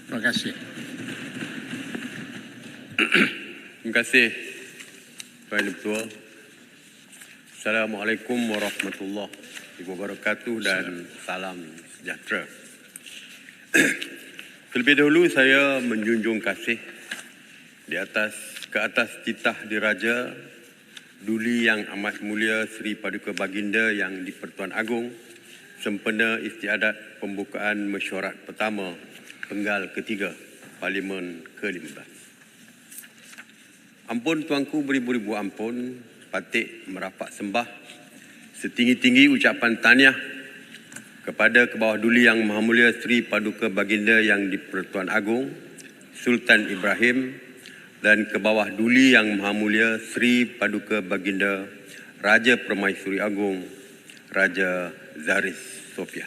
Terima kasih. Terima kasih, Tuan Ketua. Assalamualaikum warahmatullahi wabarakatuh dan salam sejahtera. Terlebih dahulu saya menjunjung kasih ke atas titah diraja Duli Yang Amat Mulia Seri Paduka Baginda Yang di-Pertuan Agong sempena istiadat pembukaan mesyuarat pertama Penggal ketiga Parlimen ke-15. Ampun tuanku beribu-ribu ampun, patik merapat sembah setinggi-tinggi ucapan tahniah kepada Kebawah Duli Yang Maha Mulia Seri Paduka Baginda Yang di-Pertuan Agong Sultan Ibrahim dan Kebawah Duli Yang Maha Mulia Seri Paduka Baginda Raja Permaisuri Agong Raja Zaris Sofia.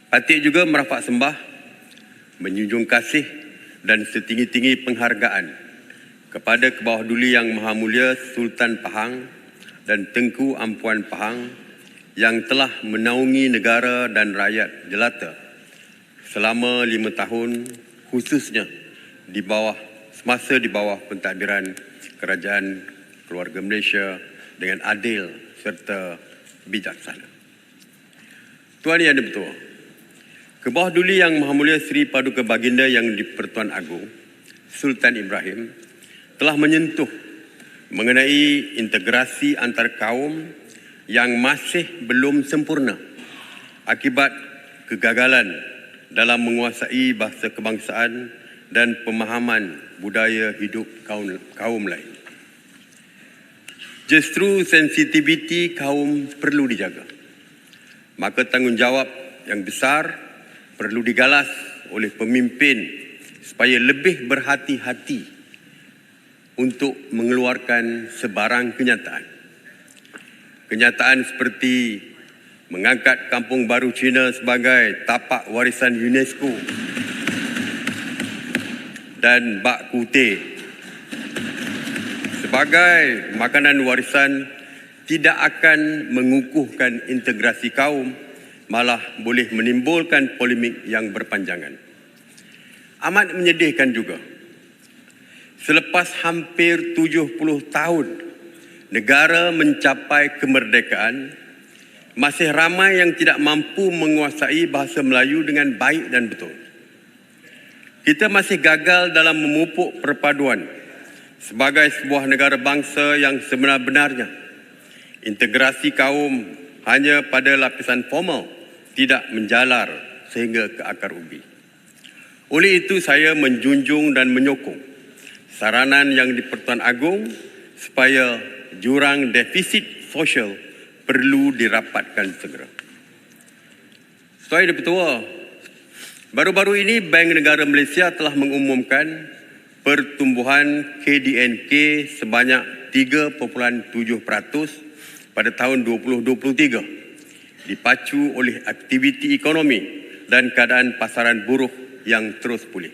Patik juga merapat sembah menjunjung kasih dan setinggi-tinggi penghargaan kepada Kebawah Duli Yang Maha Mulia Sultan Pahang dan Tengku Ampuan Pahang yang telah menaungi negara dan rakyat jelata selama 5 tahun, khususnya semasa di bawah pentadbiran Kerajaan Keluarga Malaysia dengan adil serta bijaksana. Tuan Yang di-Pertua, Kebawah Duli Yang Maha Mulia Seri Paduka Baginda Yang di-Pertuan Agong Sultan Ibrahim telah menyentuh mengenai integrasi antar kaum yang masih belum sempurna akibat kegagalan dalam menguasai bahasa kebangsaan dan pemahaman budaya hidup kaum lain. Justru sensitiviti kaum perlu dijaga. Maka tanggungjawab yang besar perlu digalas oleh pemimpin supaya lebih berhati-hati untuk mengeluarkan sebarang kenyataan. Kenyataan seperti mengangkat Kampung Baru Cina sebagai tapak warisan UNESCO dan bak kutih sebagai makanan warisan tidak akan mengukuhkan integrasi kaum, malah boleh menimbulkan polemik yang berpanjangan. Amat menyedihkan juga, selepas hampir 70 tahun negara mencapai kemerdekaan, masih ramai yang tidak mampu menguasai bahasa Melayu dengan baik dan betul. Kita masih gagal dalam memupuk perpaduan sebagai sebuah negara bangsa yang sebenar-benarnya. Integrasi kaum hanya pada lapisan formal, tidak menjalar sehingga ke akar ubi. Oleh itu saya menjunjung dan menyokong saranan Yang di-Pertuan Agong supaya jurang defisit sosial perlu dirapatkan segera. Tuan Di-Pertua, baru-baru ini Bank Negara Malaysia telah mengumumkan pertumbuhan KDNK sebanyak 3.7% pada tahun 2023. Dipacu oleh aktiviti ekonomi dan keadaan pasaran buruh yang terus pulih.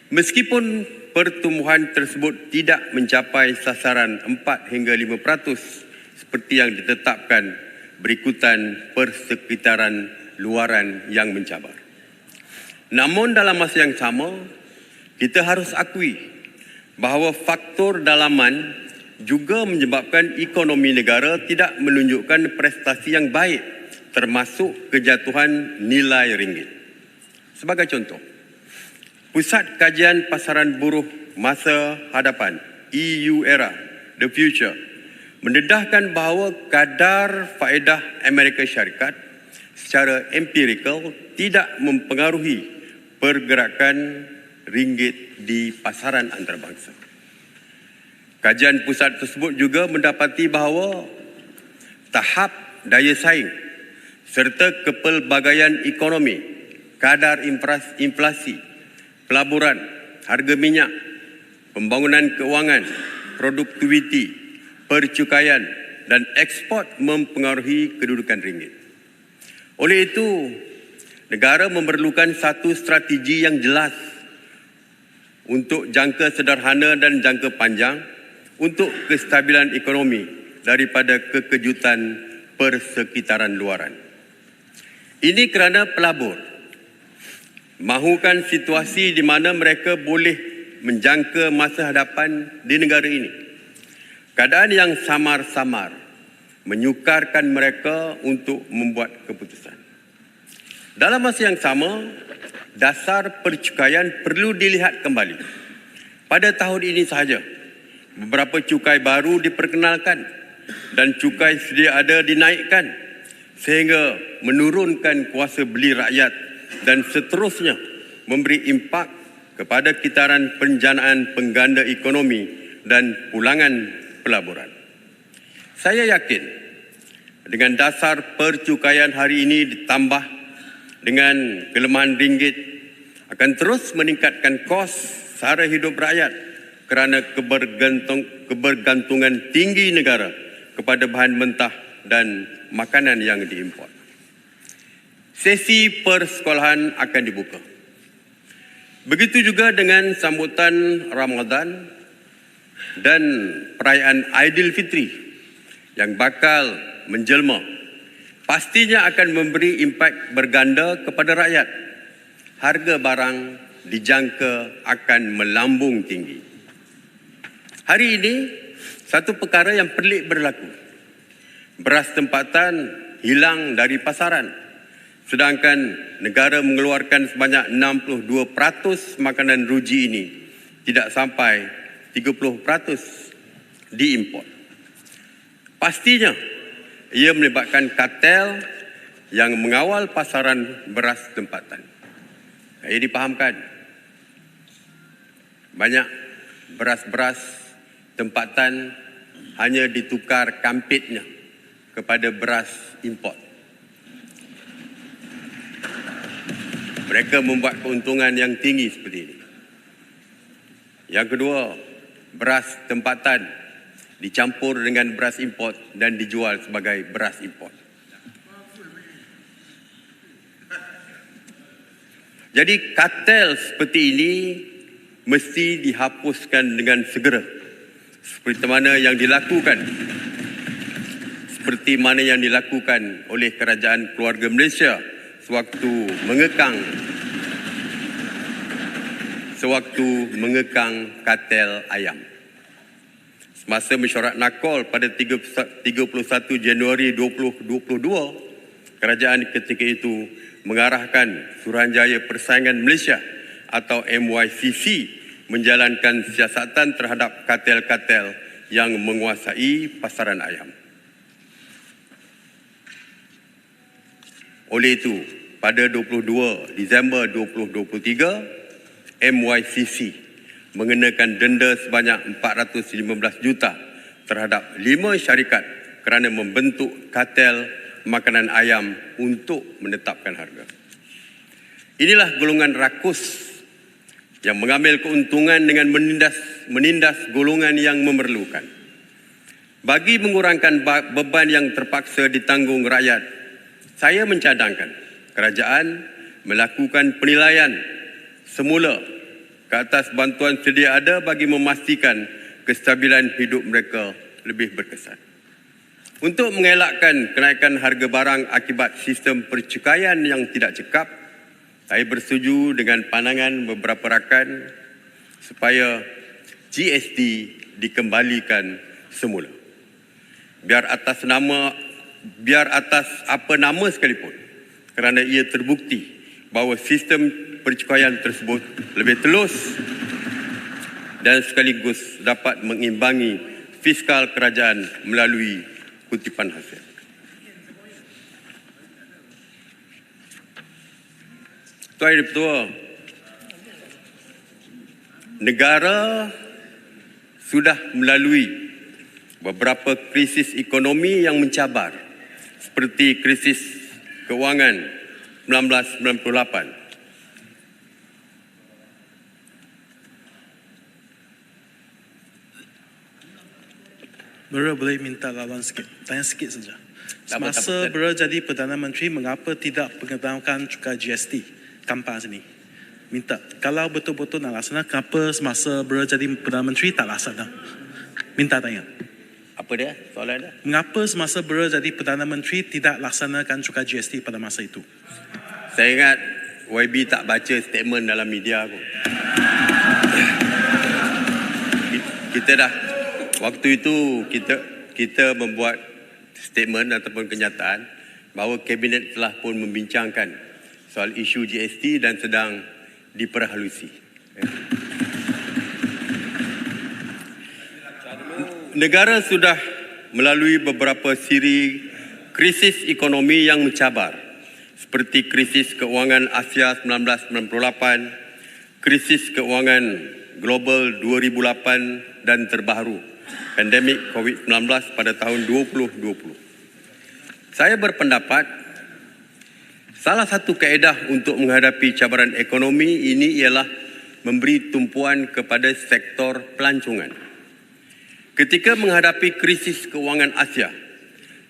Meskipun pertumbuhan tersebut tidak mencapai sasaran 4 hingga 5% seperti yang ditetapkan berikutan persekitaran luaran yang mencabar. Namun dalam masa yang sama, kita harus akui bahawa faktor dalaman juga menyebabkan ekonomi negara tidak menunjukkan prestasi yang baik, termasuk kejatuhan nilai ringgit. Sebagai contoh, Pusat Kajian Pasaran Buruh Masa Hadapan (EU-ERA) The Future mendedahkan bahawa kadar faedah Amerika Syarikat secara empirikal tidak mempengaruhi pergerakan ringgit di pasaran antarabangsa. Kajian pusat tersebut juga mendapati bahawa tahap daya saing serta kepelbagaian ekonomi, kadar inflasi, pelaburan, harga minyak, pembangunan keuangan, produktiviti, percukaian dan ekspor mempengaruhi kedudukan ringgit. Oleh itu, negara memerlukan satu strategi yang jelas untuk jangka sederhana dan jangka panjang untuk kestabilan ekonomi daripada kekejutan persekitaran luaran. Ini kerana pelabur mahukan situasi di mana mereka boleh menjangka masa hadapan di negara ini. Keadaan yang samar-samar menyukarkan mereka untuk membuat keputusan. Dalam masa yang sama, dasar percukaian perlu dilihat kembali. Pada tahun ini sahaja, beberapa cukai baru diperkenalkan dan cukai sedia ada dinaikkan sehingga menurunkan kuasa beli rakyat dan seterusnya memberi impak kepada kitaran penjanaan pengganda ekonomi dan pulangan pelaburan. Saya yakin dengan dasar percukaian hari ini ditambah dengan kelemahan ringgit akan terus meningkatkan kos sara hidup rakyat kerana kebergantungan tinggi negara kepada bahan mentah dan makanan yang diimport. Sesi persekolahan akan dibuka. Begitu juga dengan sambutan Ramadan dan perayaan Aidilfitri yang bakal menjelma, pastinya akan memberi impak berganda kepada rakyat. Harga barang dijangka akan melambung tinggi. Hari ini, satu perkara yang pelik berlaku. Beras tempatan hilang dari pasaran, sedangkan negara mengeluarkan sebanyak 62% makanan ruji ini, tidak sampai 30% diimport. Pastinya, ia melibatkan kartel yang mengawal pasaran beras tempatan. Ia dipahamkan, banyak beras-beras tempatan hanya ditukar kampitnya kepada beras import. Mereka membuat keuntungan yang tinggi seperti ini. Yang kedua, beras tempatan dicampur dengan beras import dan dijual sebagai beras import. Jadi kartel seperti ini mesti dihapuskan dengan segera. Seperti mana yang dilakukan oleh kerajaan keluarga Malaysia sewaktu mengekang kartel ayam. Semasa mesyuarat nakol pada 31 Januari 2022, kerajaan ketika itu mengarahkan Suruhanjaya Persaingan Malaysia atau MYCC menjalankan siasatan terhadap kartel-kartel yang menguasai pasaran ayam. Oleh itu, pada 22 Disember 2023, MYCC mengenakan denda sebanyak 415 juta terhadap 5 syarikat kerana membentuk kartel makanan ayam untuk menetapkan harga. Inilah golongan rakus yang mengambil keuntungan dengan menindas golongan yang memerlukan. Bagi mengurangkan beban yang terpaksa ditanggung rakyat, saya mencadangkan kerajaan melakukan penilaian semula ke atas bantuan sedia ada bagi memastikan kestabilan hidup mereka lebih berkesan. Untuk mengelakkan kenaikan harga barang akibat sistem percukaian yang tidak cekap, saya bersetuju dengan pandangan beberapa rakan supaya GST dikembalikan semula. Biar atas apa nama sekalipun, kerana ia terbukti bahawa sistem percukaian tersebut lebih telus dan sekaligus dapat mengimbangi fiskal kerajaan melalui kutipan hasil. Tuan Yang Ketua, negara sudah melalui beberapa krisis ekonomi yang mencabar seperti krisis kewangan 1998. Bera boleh minta lawan sikit, tanya sikit saja. Semasa Bera jadi Perdana Menteri, mengapa tidak mengenakan cukai GST tanpa sini? Minta, kalau betul-betul nak laksana, kenapa semasa Bera jadi Perdana Menteri tak laksana? Minta tanya. Apa dia? Soalan dia? Mengapa semasa Bera jadi Perdana Menteri tidak laksanakan cukai GST pada masa itu? Saya ingat YB tak baca statement dalam media pun. Kita dah, waktu itu kita membuat statement ataupun kenyataan bahawa Kabinet telah pun membincangkan soal isu GST dan sedang diperhalusi. Negara sudah melalui beberapa siri krisis ekonomi yang mencabar seperti krisis keuangan Asia 1998, krisis keuangan global 2008 dan terbaru pandemik COVID-19 pada tahun 2020. Saya berpendapat salah satu kaedah untuk menghadapi cabaran ekonomi ini ialah memberi tumpuan kepada sektor pelancongan. Ketika menghadapi krisis keuangan Asia,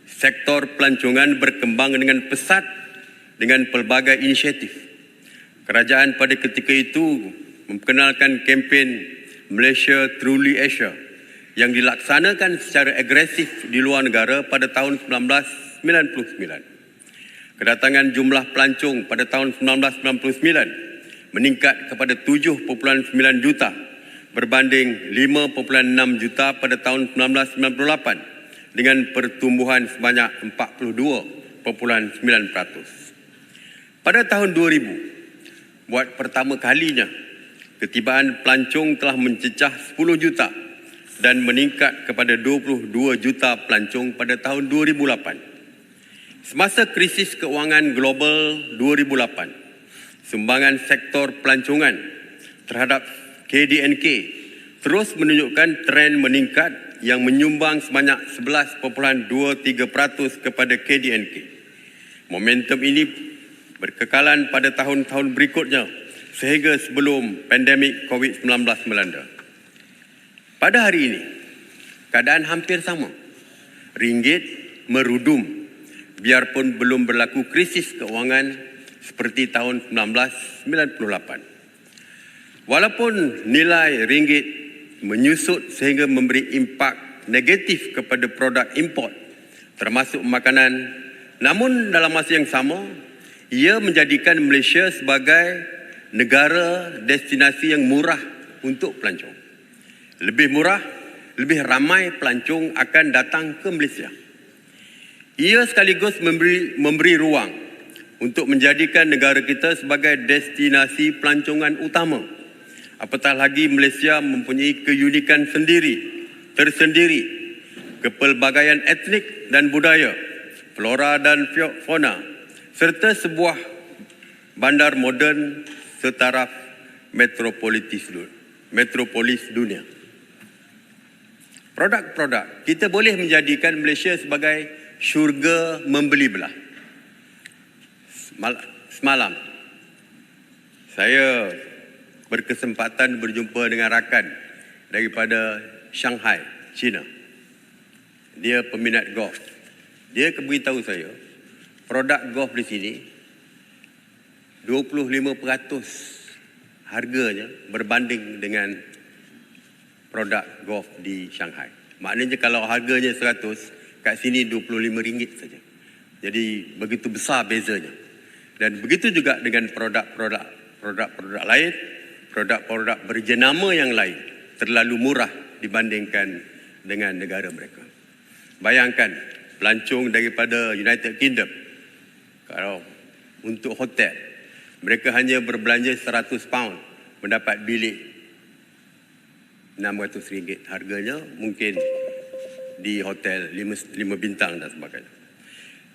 sektor pelancongan berkembang dengan pesat dengan pelbagai inisiatif. Kerajaan pada ketika itu memperkenalkan kempen Malaysia Truly Asia yang dilaksanakan secara agresif di luar negara pada tahun 1999. Kedatangan jumlah pelancong pada tahun 1999 meningkat kepada 7.9 juta berbanding 5.6 juta pada tahun 1998 dengan pertumbuhan sebanyak 42.9%. Pada tahun 2000, buat pertama kalinya, ketibaan pelancong telah mencecah 10 juta dan meningkat kepada 22 juta pelancong pada tahun 2008. Semasa krisis keuangan global 2008, sumbangan sektor pelancongan terhadap KDNK terus menunjukkan tren meningkat yang menyumbang sebanyak 11.23% kepada KDNK. Momentum ini berkekalan pada tahun-tahun berikutnya sehingga sebelum pandemik COVID-19 melanda. Pada hari ini, keadaan hampir sama. Ringgit merudum biarpun belum berlaku krisis keuangan seperti tahun 1998. Walaupun nilai ringgit menyusut sehingga memberi impak negatif kepada produk import termasuk makanan, namun dalam masa yang sama, ia menjadikan Malaysia sebagai negara destinasi yang murah untuk pelancong. Lebih murah, lebih ramai pelancong akan datang ke Malaysia. Ia sekaligus memberi ruang untuk menjadikan negara kita sebagai destinasi pelancongan utama. Apatah lagi Malaysia mempunyai keunikan tersendiri, kepelbagaian etnik dan budaya, flora dan fauna, serta sebuah bandar moden setaraf metropolis dunia. Produk-produk, kita boleh menjadikan Malaysia sebagai syurga membeli belah. Semalam, saya berkesempatan berjumpa dengan rakan daripada Shanghai, China. Dia peminat golf. Dia beritahu saya, produk golf di sini 25% harganya berbanding dengan produk golf di Shanghai. Maknanya kalau harganya 100, kat sini RM25 saja. Jadi begitu besar bezanya. Dan begitu juga dengan produk-produk lain, produk-produk berjenama yang lain terlalu murah dibandingkan dengan negara mereka. Bayangkan pelancong daripada United Kingdom, kalau untuk hotel, mereka hanya berbelanja £100 mendapat bilik RM600. Harganya mungkin di hotel 5 bintang dan sebagainya.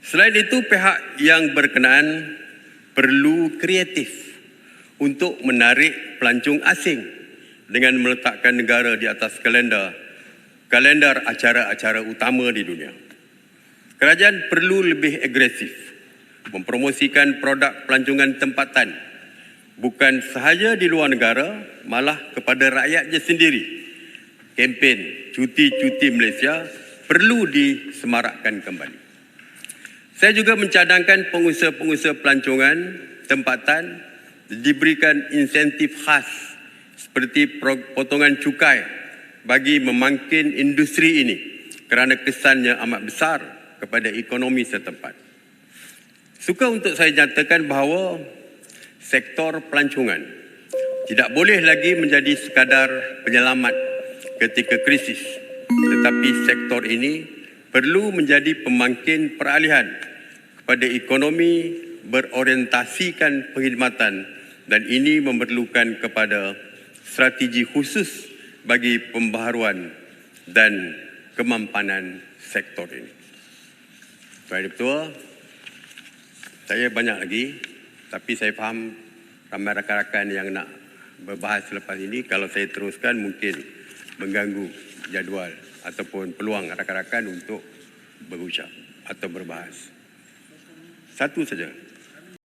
Selain itu, pihak yang berkenaan perlu kreatif untuk menarik pelancong asing dengan meletakkan negara di atas kalendar acara-acara utama di dunia. Kerajaan perlu lebih agresif mempromosikan produk pelancongan tempatan bukan sahaja di luar negara, malah kepada rakyatnya sendiri. Kempen cuti-cuti Malaysia perlu disemarakkan kembali. Saya juga mencadangkan pengusaha-pengusaha pelancongan tempatan diberikan insentif khas seperti potongan cukai bagi memangkin industri ini kerana kesannya amat besar kepada ekonomi setempat. Suka untuk saya nyatakan bahawa sektor pelancongan tidak boleh lagi menjadi sekadar penyelamat ketika krisis, tetapi sektor ini perlu menjadi pembangkit peralihan kepada ekonomi berorientasikan perkhidmatan, dan ini memerlukan kepada strategi khusus bagi pembaharuan dan kemampanan sektor ini. Tuan Ketua, saya banyak lagi, tapi saya faham ramai rakan-rakan yang nak berbahas selepas ini. Kalau saya teruskan mungkin mengganggu jadual ataupun peluang rakan-rakan untuk berucap atau berbahas. Satu saja.